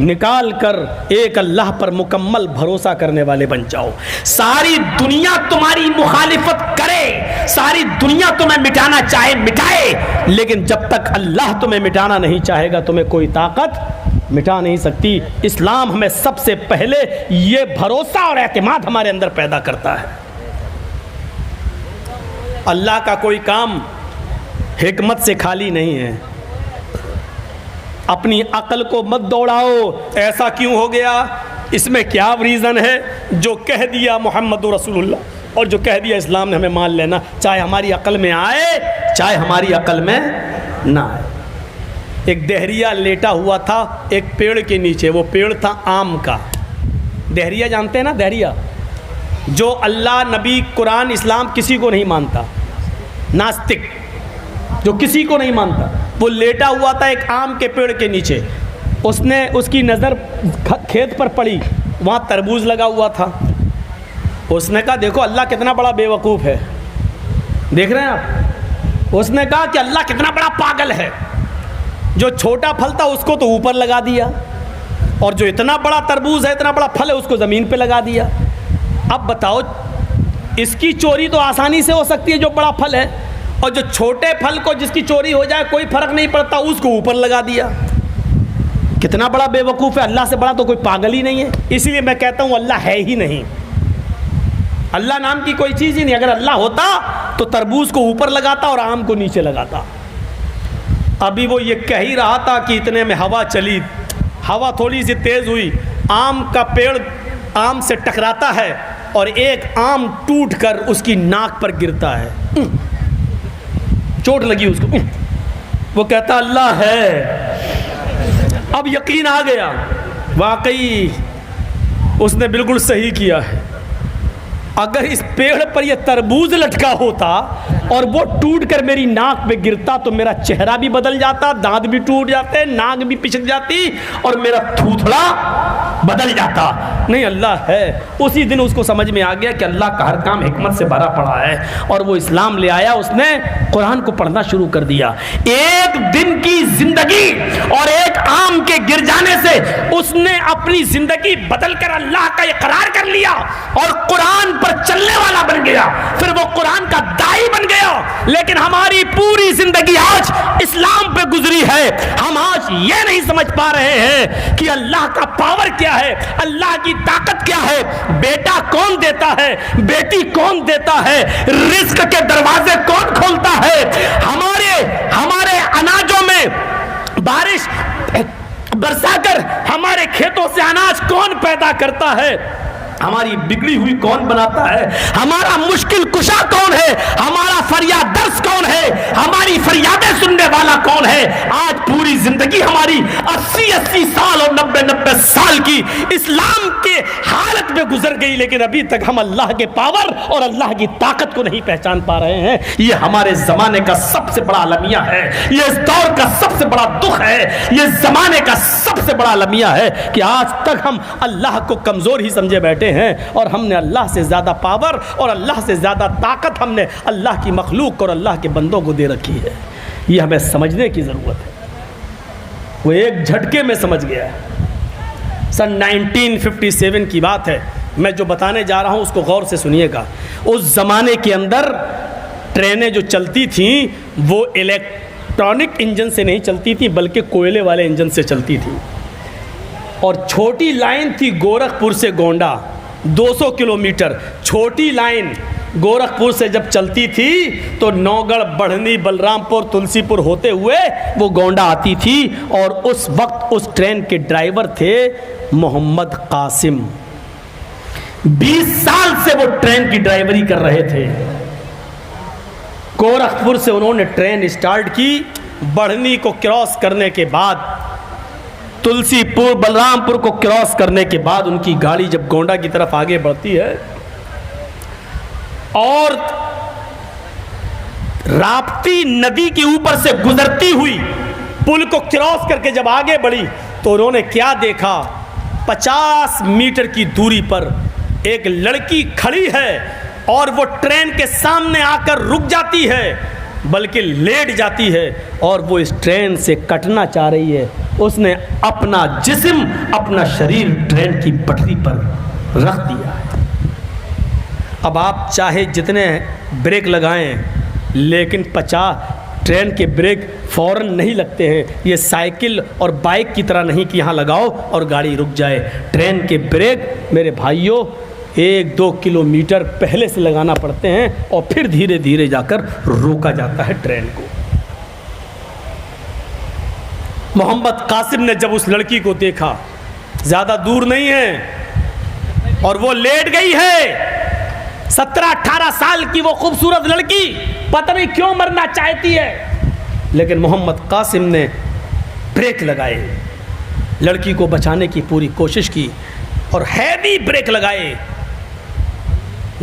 निकाल कर एक अल्लाह पर मुकम्मल भरोसा करने वाले बन जाओ। सारी दुनिया तुम्हारी मुखालिफत करे, सारी दुनिया तुम्हें मिटाना चाहे मिटाए, लेकिन जब तक अल्लाह तुम्हें मिटाना नहीं चाहेगा तुम्हें कोई ताकत मिटा नहीं सकती। इस्लाम हमें सबसे पहले ये भरोसा और एतमाद हमारे अंदर पैदा करता है। अल्लाह का कोई काम हिकमत से खाली नहीं है। अपनी अक्ल को मत दौड़ाओ, ऐसा क्यों हो गया, इसमें क्या रीज़न है। जो कह दिया मोहम्मद रसूलुल्लाह और जो कह दिया इस्लाम ने हमें मान लेना, चाहे हमारी अक्ल में आए चाहे हमारी अक्ल में ना आए। एक दहरिया लेटा हुआ था एक पेड़ के नीचे, वो पेड़ था आम का। दहरिया जानते हैं ना, दहरिया जो अल्लाह नबी कुरान इस्लाम किसी को नहीं मानता, नास्तिक जो किसी को नहीं मानता, वो लेटा हुआ था एक आम के पेड़ के नीचे। उसकी नज़र खेत पर पड़ी, वहाँ तरबूज लगा हुआ था। उसने कहा देखो अल्लाह कितना बड़ा बेवकूफ़ है, देख रहे हैं आप। उसने कहा कि अल्लाह कितना बड़ा पागल है, जो छोटा फल था उसको तो ऊपर लगा दिया, और जो इतना बड़ा तरबूज है, इतना बड़ा फल है, उसको ज़मीन पे लगा दिया। अब बताओ, इसकी चोरी तो आसानी से हो सकती है जो बड़ा फल है, और जो छोटे फल को जिसकी चोरी हो जाए कोई फ़र्क नहीं पड़ता, उसको ऊपर लगा दिया। कितना बड़ा बेवकूफ़ है, अल्लाह से बड़ा तो कोई पागल ही नहीं है। इसलिए मैं कहता हूँ अल्लाह है ही नहीं, अल्लाह नाम की कोई चीज़ ही नहीं। अगर अल्लाह होता तो तरबूज को ऊपर लगाता और आम को नीचे लगाता। अभी वो ये कह ही रहा था कि इतने में हवा चली, हवा थोड़ी सी तेज़ हुई, आम का पेड़ आम से टकराता है और एक आम टूट कर उसकी नाक पर गिरता है, चोट लगी उसको। वो कहता अल्लाह है। अब यकीन आ गया, वाकई उसने बिल्कुल सही किया है। अगर इस पेड़ पर यह तरबूज लटका होता और वो टूट कर मेरी नाक पे गिरता तो मेरा चेहरा भी बदल जाता, दांत भी टूट जाते, नाक भी पिचक जाती और मेरा थूथड़ा बदल जाता। नहीं, अल्लाह है। उसी दिन उसको समझ में आ गया कि अल्लाह का हर काम हिकमत से भरा पड़ा है, और वो इस्लाम ले आया। उसने कुरान को पढ़ना शुरू कर दिया। एक दिन की जिंदगी और एक आम के गिर जाने से उसने अपनी जिंदगी बदल कर अल्लाह का इकरार कर लिया और कुरान पर चलने वाला बन गया। फिर वो कुरान का दाई बन गया। लेकिन हमारी पूरी जिंदगी आज इस्लाम पे गुजरी है। हम आज ये नहीं समझ पा रहे हैं कि अल्लाह का पावर क्या है, अल्लाह की ताकत क्या है, बेटा कौन देता है, बेटी कौन देता है, रिस्क के दरवाजे कौन खोलता है, हमारे अनाजों में बारिश बरसाकर हमारे खेतों से अनाज कौन पैदा करता है, हमारी बिगड़ी हुई कौन बनाता है, हमारा मुश्किल कुशा कौन है, हमारा फरियाद दर्श कौन है, हमारी फरियादें सुनने वाला कौन है। आज पूरी जिंदगी हमारी 80-80 साल और 90-90 साल की इस्लाम के हालत में गुजर गई, लेकिन अभी तक हम अल्लाह के पावर और अल्लाह की ताकत को नहीं पहचान पा रहे हैं। ये हमारे जमाने का सबसे बड़ा अलमिया है, ये इस दौर का सबसे बड़ा दुख है, ये जमाने का सबसे बड़ा अलमिया है कि आज तक हम अल्लाह को कमजोर ही समझे बैठे हैं, और हमने अल्लाह से ज़्यादा पावर और अल्लाह से ज़्यादा ताकत हमने अल्लाह की मखलूक और अल्लाह के बंदों को दे रखी है। ये हमें समझने की ज़रूरत है। वो एक झटके में समझ गया है। सन 1957 की बात है। मैं जो बताने जा रहा हूँ उसको गौर से सुनिएगा। उस ज़माने के अंदर ट्रेनें जो चलती थीं वो इलेक्ट्रॉनिक इंजन से नहीं चलती थी, बल्कि कोयले वाले इंजन से चलती थी। और छोटी लाइन थी गोरखपुर से गोंडा, 200 किलोमीटर छोटी लाइन गोरखपुर से जब चलती थी तो नौगढ़, बढ़नी, बलरामपुर, तुलसीपुर होते हुए वो गोंडा आती थी। और उस वक्त उस ट्रेन के ड्राइवर थे मोहम्मद कासिम। 20 साल से वो ट्रेन की ड्राइवरी कर रहे थे। गोरखपुर से उन्होंने ट्रेन स्टार्ट की। बढ़नी को क्रॉस करने के बाद, तुलसीपुर, बलरामपुर को क्रॉस करने के बाद उनकी गाड़ी जब गोंडा की तरफ आगे बढ़ती है और राप्ती नदी के ऊपर से गुजरती हुई पुल को क्रॉस करके जब आगे बढ़ी तो उन्होंने क्या देखा, 50 मीटर की दूरी पर एक लड़की खड़ी है और वो ट्रेन के सामने आकर रुक जाती है बल्कि लेट जाती है और वो इस ट्रेन से कटना चाह रही है। उसने अपना जिस्म, अपना शरीर ट्रेन की पटरी पर रख दिया है। अब आप चाहे जितने ब्रेक लगाएं, लेकिन 50 ट्रेन के ब्रेक फ़ौरन नहीं लगते हैं। ये साइकिल और बाइक की तरह नहीं कि यहाँ लगाओ और गाड़ी रुक जाए। ट्रेन के ब्रेक मेरे भाइयों 1-2 किलोमीटर पहले से लगाना पड़ते हैं और फिर धीरे धीरे जाकर रोका जाता है ट्रेन को। मोहम्मद कासिम ने जब उस लड़की को देखा, ज़्यादा दूर नहीं है और वो लेट गई है, 17-18 साल की वो खूबसूरत लड़की पता नहीं क्यों मरना चाहती है, लेकिन मोहम्मद कासिम ने ब्रेक लगाए, लड़की को बचाने की पूरी कोशिश की और हैवी ब्रेक लगाए।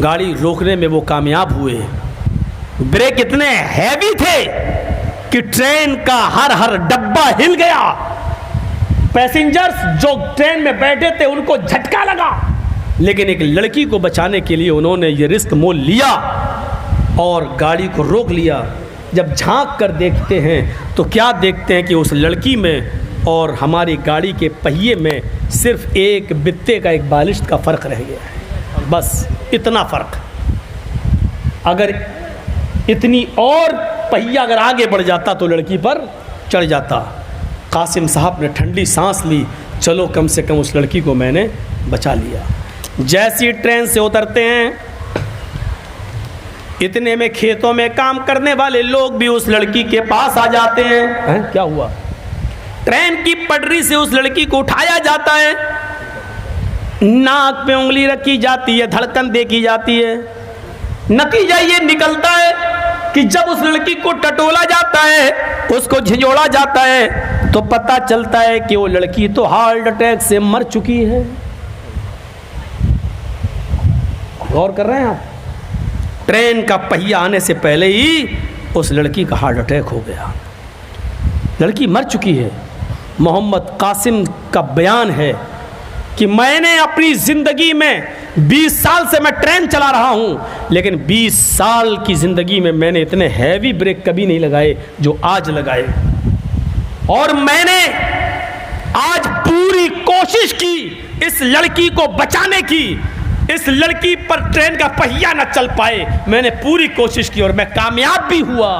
गाड़ी रोकने में वो कामयाब हुए। ब्रेक इतने हैवी थे कि ट्रेन का हर डब्बा हिल गया। पैसेंजर्स जो ट्रेन में बैठे थे उनको झटका लगा, लेकिन एक लड़की को बचाने के लिए उन्होंने ये रिस्क मोल लिया और गाड़ी को रोक लिया। जब झांक कर देखते हैं तो क्या देखते हैं कि उस लड़की में और हमारी गाड़ी के पहिए में सिर्फ एक बित्ते का एक बालिश का फ़र्क रह गया है, बस इतना फ़र्क। अगर इतनी और पहिया अगर आगे बढ़ जाता तो लड़की पर चढ़ जाता। कासिम साहब ने ठंडी सांस ली, चलो कम से कम उस लड़की को मैंने बचा लिया। जैसी ट्रेन से उतरते हैं, इतने में खेतों में काम करने वाले लोग भी उस लड़की के पास आ जाते हैं। क्या हुआ? ट्रेन की पटरी से उस लड़की को उठाया जाता है, नाक पे उंगली रखी जाती है, धड़कन देखी जाती है। नतीजा ये निकलता है कि जब उस लड़की को टटोला जाता है, उसको झिझोड़ा जाता है, तो पता चलता है कि वो लड़की तो हार्ट अटैक से मर चुकी है। गौर कर रहे हैं आप? ट्रेन का पहिया आने से पहले ही उस लड़की का हार्ट अटैक हो गया, लड़की मर चुकी है। मोहम्मद कासिम का बयान है कि मैंने अपनी ज़िंदगी में 20 साल से मैं ट्रेन चला रहा हूँ, लेकिन 20 साल की ज़िंदगी में मैंने इतने हैवी ब्रेक कभी नहीं लगाए जो आज लगाए। और मैंने आज पूरी कोशिश की इस लड़की को बचाने की। इस लड़की पर ट्रेन का पहिया न चल पाए, मैंने पूरी कोशिश की और मैं कामयाब भी हुआ।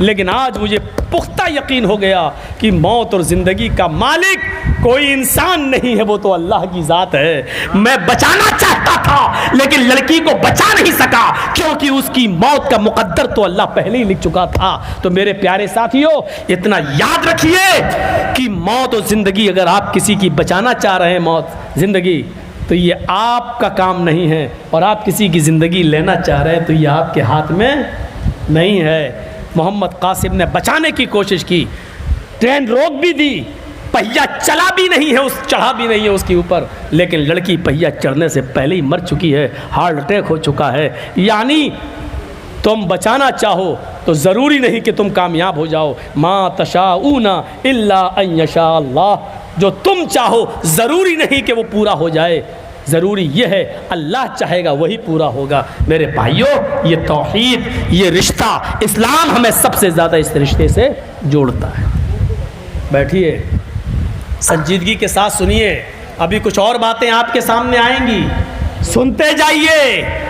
लेकिन आज मुझे पुख्ता यकीन हो गया कि मौत और ज़िंदगी का मालिक कोई इंसान नहीं है, वो तो अल्लाह की ज़ात है। मैं बचाना चाहता था लेकिन लड़की को बचा नहीं सका, क्योंकि उसकी मौत का मुकद्दर तो अल्लाह पहले ही लिख चुका था। तो मेरे प्यारे साथियों, इतना याद रखिए कि मौत और ज़िंदगी, अगर आप किसी की बचाना चाह रहे हैं मौत ज़िंदगी, तो ये आपका काम नहीं है, और आप किसी की ज़िंदगी लेना चाह रहे हैं तो ये आपके हाथ में नहीं है। मोहम्मद कासिम ने बचाने की कोशिश की, ट्रेन रोक भी दी, पहिया चला भी नहीं है, उस चढ़ा भी नहीं है उसके ऊपर, लेकिन लड़की पहिया चढ़ने से पहले ही मर चुकी है, हार्ट अटैक हो चुका है। यानी तुम बचाना चाहो तो ज़रूरी नहीं कि तुम कामयाब हो जाओ। मा तशाऊना इल्ला अन यशा अल्लाह, जो तुम चाहो ज़रूरी नहीं कि वो पूरा हो जाए, ज़रूरी ये है अल्लाह चाहेगा वही पूरा होगा। मेरे भाइयों, ये तौहीद, ये रिश्ता, इस्लाम हमें सबसे ज़्यादा इस रिश्ते से जोड़ता है। बैठिए, संजीदगी के साथ सुनिए, अभी कुछ और बातें आपके सामने आएंगी, सुनते जाइए।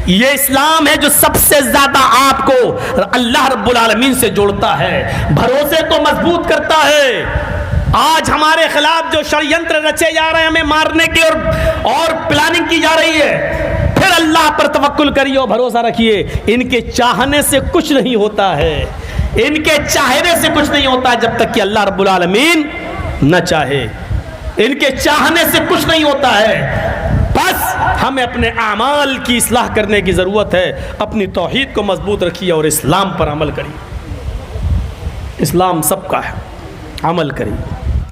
ये इस्लाम है जो सबसे ज़्यादा आपको अल्लाह रब्बुल आलमीन से जोड़ता है, भरोसे को मजबूत करता है। आज हमारे खिलाफ जो षड्यंत्र रचे जा रहे हैं, हमें मारने की और प्लानिंग की जा रही है, फिर अल्लाह पर तवक्कुल करिए और भरोसा रखिए। इनके चाहने से कुछ नहीं होता है, इनके चाहने से कुछ नहीं होता है जब तक कि अल्लाह रब्बुल आलमीन न चाहे। इनके चाहने से कुछ नहीं होता है, बस हमें अपने आमाल की इस्लाह करने की ज़रूरत है। अपनी तौहीद को मजबूत रखिए और इस्लाम पर अमल करिए। इस्लाम सबका है, अमल करिए।